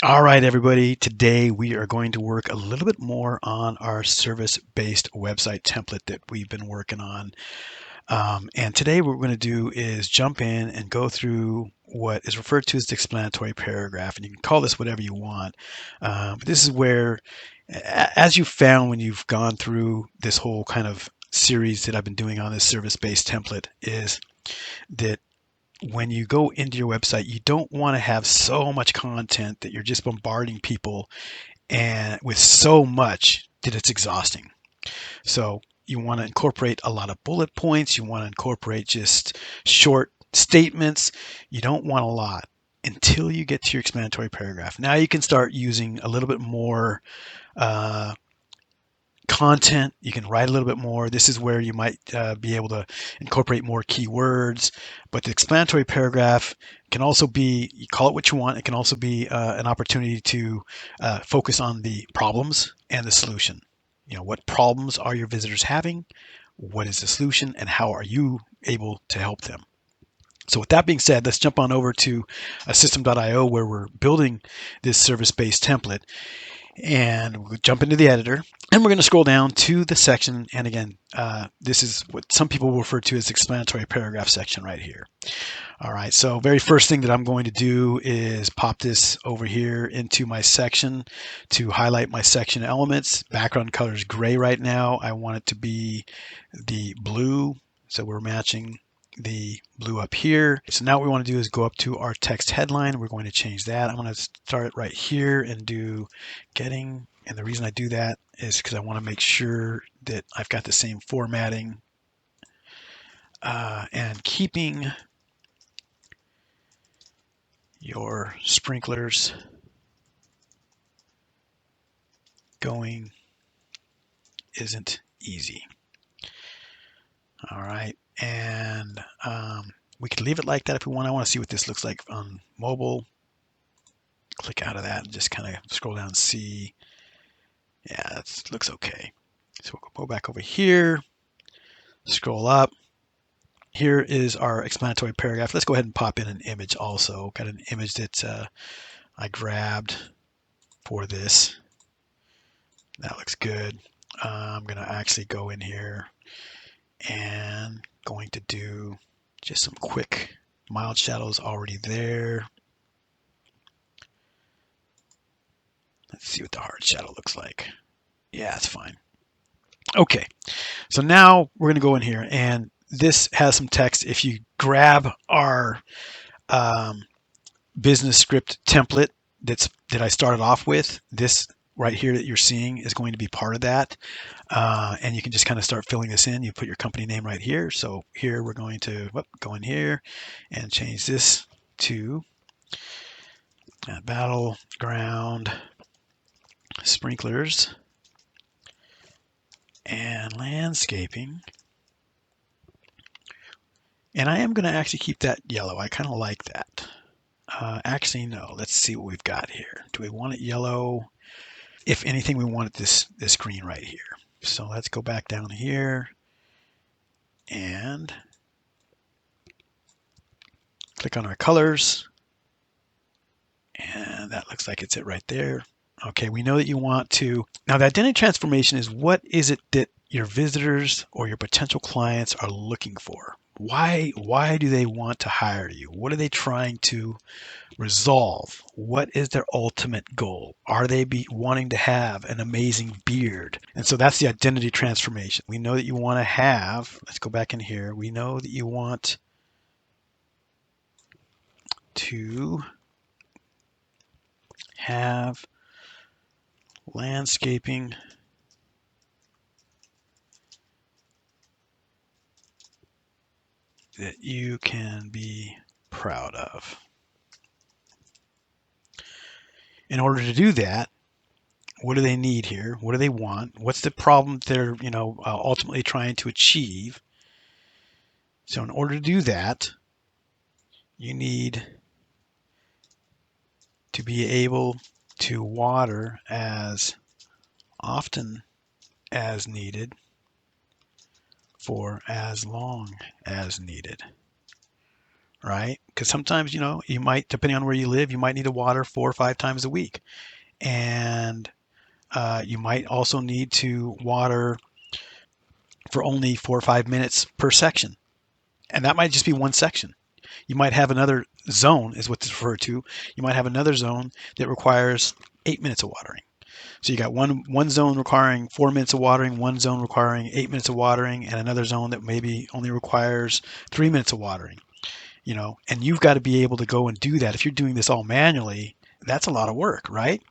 All right, everybody. Today we are going to work a little bit more on our service-based website template that we've been working on. And today what we're going to do is jump in and go through what is referred to as the explanatory paragraph. And you can call this whatever you want. But this is where, as you found when you've gone through this whole kind of series that I've been doing on this service-based template, is that when you go into your website, you don't want to have so much content that you're just bombarding people and with so much that it's exhausting. So you want to incorporate a lot of bullet points. You want to incorporate just short statements. You don't want a lot until you get to your explanatory paragraph. Now you can start using a little bit more uh, content. You can write a little bit more. This is where you might be able to incorporate more keywords. But the explanatory paragraph can also be, you call it what you want, it can also be an opportunity to focus on the problems and the solution. You know, what problems are your visitors having? What is the solution? And how are you able to help them? So with that being said, let's jump on over to Systeme.io where we're building this service-based template, and we'll jump into the editor, and we're going to scroll down to the section. And again, this is what some people refer to as the explanatory paragraph section right here. All right, so very first thing that I'm going to do is pop this over here into my section to highlight my section elements. Background color is gray right now. I want it to be the blue, so we're matching the blue up here. So now what we want to do is go up to our text headline. We're going to change that. I'm going to start right here and do getting. And the reason I do that is because I want to make sure that I've got the same formatting and keeping your sprinklers going isn't easy. All right. And we could leave it like that if we want. I want to see what this looks like on mobile. Click out of that and just kind of scroll down and see. Yeah, that looks okay. So we'll go back over here, scroll up. Here is our explanatory paragraph. Let's go ahead and pop in an image also. Got an image that I grabbed for this. That looks good. I'm going to actually go in here and going to do just some quick mild shadows already there. Let's see what the hard shadow looks like. Yeah, it's fine. Okay, so now we're going to go in here, and this has some text. If you grab our um, business script template that I started off with, this right here that you're seeing is going to be part of that. And you can just kind of start filling this in. You put your company name right here. So here we're going to go in here and change this to battleground sprinklers and landscaping. And I am going to actually keep that yellow. I kind of like that. Actually, no. Let's see what we've got here. Do we want it yellow? If anything, we want it this green right here. So let's go back down here and click on our colors. And that looks like it's it right there. Okay, we know that you want to. Now, the identity transformation is what is it that your visitors or your potential clients are looking for? Why do they want to hire you? What are they trying to resolve? What is their ultimate goal? Are they wanting to have an amazing beard? And so that's the identity transformation. We know that you want to have, let's go back in here. We know that you want to have landscaping that you can be proud of. In order to do that, what do they need here? What do they want? What's the problem they're, ultimately trying to achieve? So in order to do that, you need to be able to water as often as needed for as long as needed. right? Because sometimes, you might, depending on where you live, you might need to water 4 or 5 times a week. And you might also need to water for only 4 or 5 minutes per section. And that might just be one section. You might have another zone, is what it's referred to. You might have another zone that requires 8 minutes of watering. So you got one zone requiring 4 minutes of watering, one zone requiring 8 minutes of watering, and another zone that maybe only requires 3 minutes of watering. And you've got to be able to go and do that. If you're doing this all manually, that's a lot of work, right?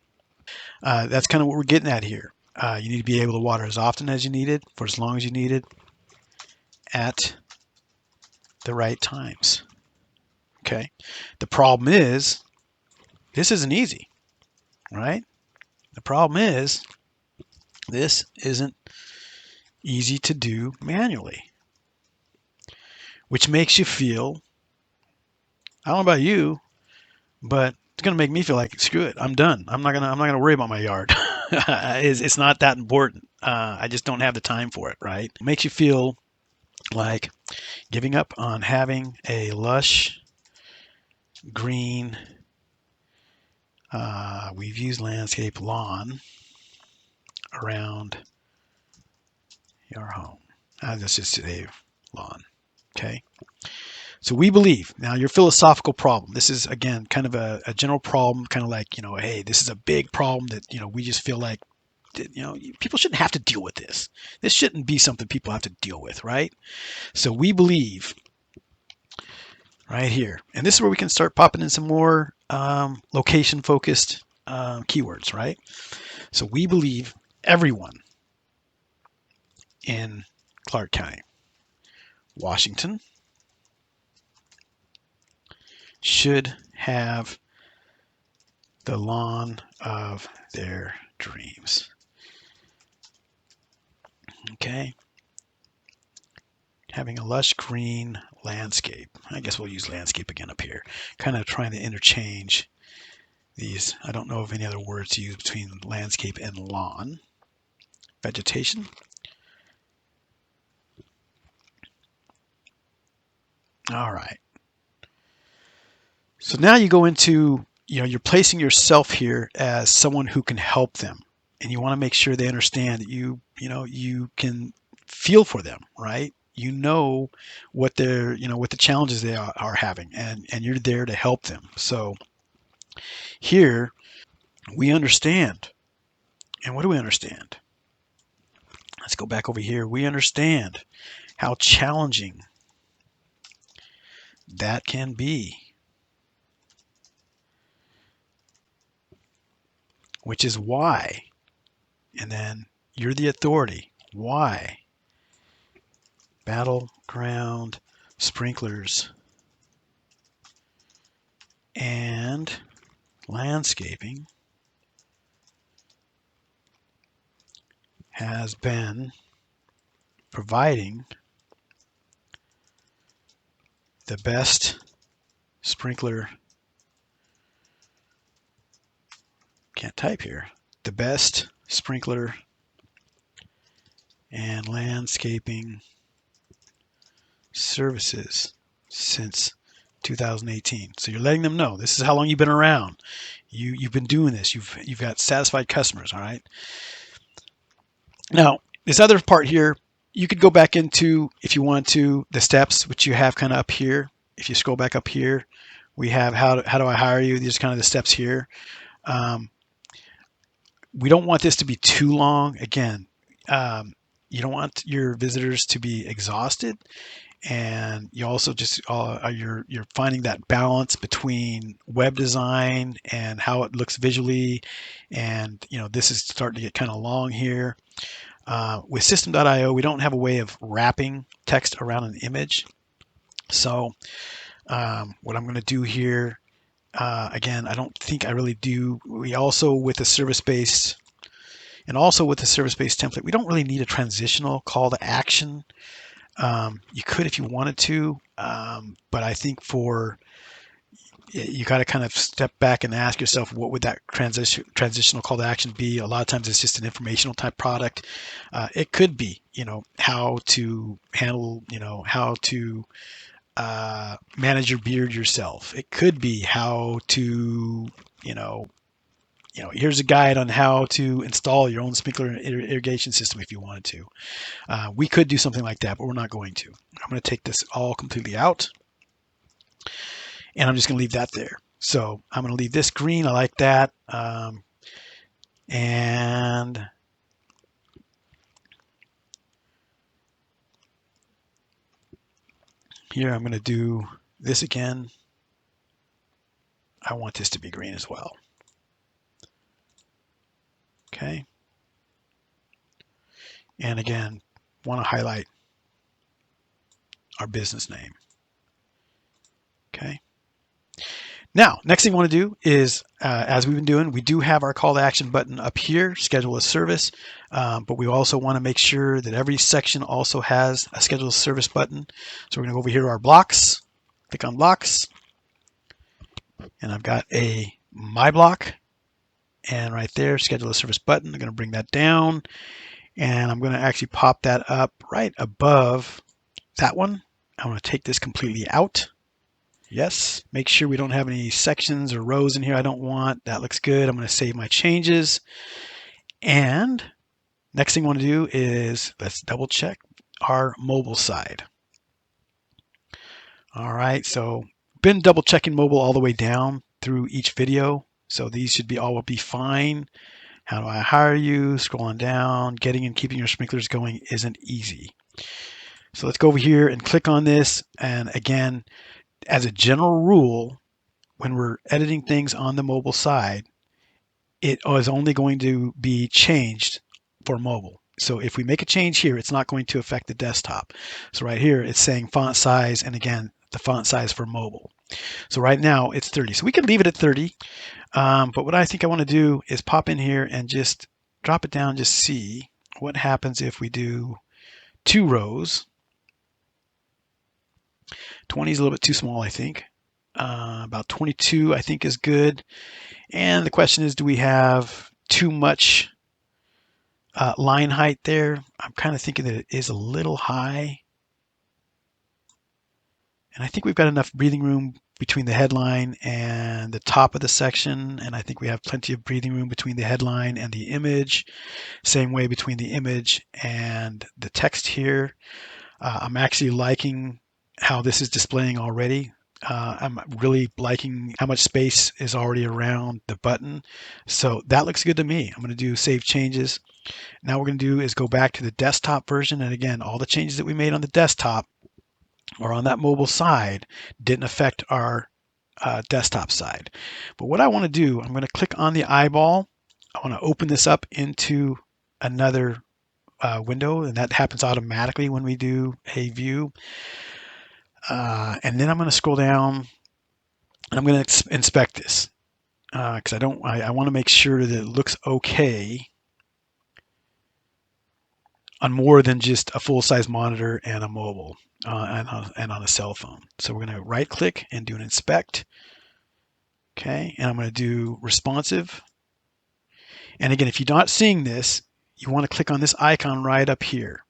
That's kind of what we're getting at here. You need to be able to water as often as you need it, for as long as you need it, at the right times. Okay. The problem is, this isn't easy, right? The problem is, this isn't easy to do manually, which makes you feel, I don't know about you, but it's gonna make me feel like screw it, I'm done. I'm not gonna worry about my yard. It's not that important. I just don't have the time for it, right? It makes you feel like giving up on having a lush green, we've used landscape lawn around your home. Let's just say lawn. Okay. So we believe, now your philosophical problem, this is again kind of a general problem, kind of like, hey, this is a big problem that, we just feel like, people shouldn't have to deal with this. This shouldn't be something people have to deal with, right? So we believe right here, and this is where we can start popping in some more location focused keywords, right? So we believe everyone in Clark County, Washington, should have the lawn of their dreams. Okay. Having a lush green landscape. I guess we'll use landscape again up here. Kind of trying to interchange these. I don't know of any other words to use between landscape and lawn. Vegetation. All right. So now you go into, you're placing yourself here as someone who can help them. And you want to make sure they understand that you can feel for them, right? What what the challenges they are having, and you're there to help them. So here we understand. And what do we understand? Let's go back over here. We understand how challenging that can be, which is why, and then you're the authority. Why battleground sprinklers and landscaping has been providing the best sprinkler, can't type here, the best sprinkler and landscaping services since 2018. So you're letting them know this is how long you've been around. You've been doing this. You've got satisfied customers. All right. Now this other part here, you could go back into, if you want to, the steps which you have kind of up here. If you scroll back up here, we have how do I hire you? These are kind of the steps here. Um, we don't want this to be too long. Again, you don't want your visitors to be exhausted, and you also just you're finding that balance between web design and how it looks visually, and this is starting to get kind of long here. With Systeme.io, we don't have a way of wrapping text around an image, so what I'm going to do here, again, I don't think I really do. We also with the service-based template, we don't really need a transitional call to action. You could if you wanted to, but I think you got to kind of step back and ask yourself, what would that transitional call to action be? A lot of times it's just an informational type product. It could be, how to handle, how to manage your beard yourself. It could be how to, here's a guide on how to install your own sprinkler irrigation system if you wanted to. We could do something like that, but we're not going to. I'm going to take this all completely out, and I'm just going to leave that there. So I'm going to leave this green. I like that. And here I'm going to do this again. I want this to be green as well. Okay. And again, want to highlight our business name. Okay. Now, next thing we want to do is, as we've been doing, we do have our call to action button up here, schedule a service, but we also want to make sure that every section also has a schedule a service button. So we're going to go over here to our blocks, click on blocks, and I've got a My Block, and right there, schedule a service button. I'm going to bring that down, and I'm going to actually pop that up right above that one. I want to take this completely out. Yes, make sure we don't have any sections or rows in here I don't want. That looks good. I'm going to save my changes. And next thing I want to do is let's double check our mobile side. All right, so been double checking mobile all the way down through each video. So these should be all will be fine. How do I hire you? Scrolling down, getting and keeping your sprinklers going isn't easy. So let's go over here and click on this. And again, as a general rule, when we're editing things on the mobile side, it is only going to be changed for mobile. So if we make a change here, it's not going to affect the desktop. So right here, it's saying font size, and again, the font size for mobile. So right now it's 30. So we can leave it at 30. But what I think I want to do is pop in here and just drop it down, just see what happens if we do 2 rows. 20 is a little bit too small, I think. About 22, I think, is good. And the question is, do we have too much line height there? I'm kind of thinking that it is a little high. And I think we've got enough breathing room between the headline and the top of the section. And I think we have plenty of breathing room between the headline and the image. Same way between the image and the text here. I'm actually liking how this is displaying already. I'm really liking how much space is already around the button. So that looks good to me. I'm going to do save changes. Now what we're going to do is go back to the desktop version. And again, all the changes that we made on the desktop or on that mobile side didn't affect our desktop side. But what I want to do, I'm going to click on the eyeball. I want to open this up into another window, and that happens automatically when we do a view. And then I'm going to scroll down, and I'm going to inspect this because I want to make sure that it looks okay on more than just a full-size monitor and a mobile and on a cell phone. So we're going to right-click and do an inspect. Okay, and I'm going to do responsive. And again, if you're not seeing this, you want to click on this icon right up here.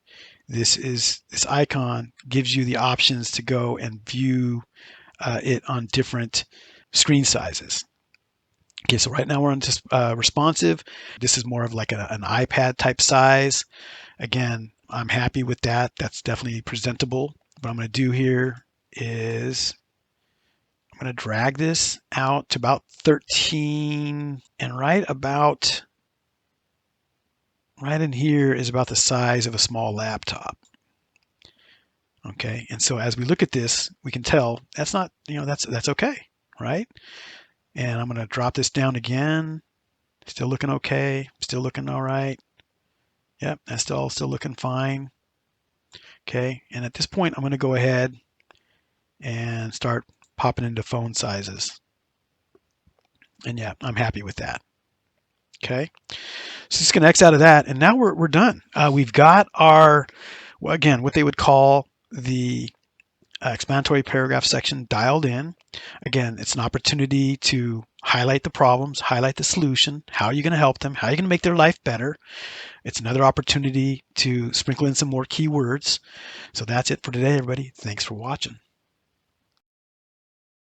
This icon gives you the options to go and view it on different screen sizes. Okay, so right now we're on responsive. This is more of like an iPad type size. Again, I'm happy with that. That's definitely presentable. What I'm going to do here is I'm going to drag this out to about 13, and right in here is about the size of a small laptop. Okay, and so as we look at this, we can tell that's not, that's okay, right? And I'm going to drop this down again. Still looking okay. Still looking all right. Yep, that's still looking fine. Okay, and at this point, I'm going to go ahead and start popping into phone sizes. And yeah, I'm happy with that. Okay, so just going to X out of that, and now we're done. We've got our, well, again, what they would call the explanatory paragraph section dialed in. Again, it's an opportunity to highlight the problems, highlight the solution, how are you going to help them, how are you going to make their life better. It's another opportunity to sprinkle in some more keywords. So that's it for today, everybody. Thanks for watching.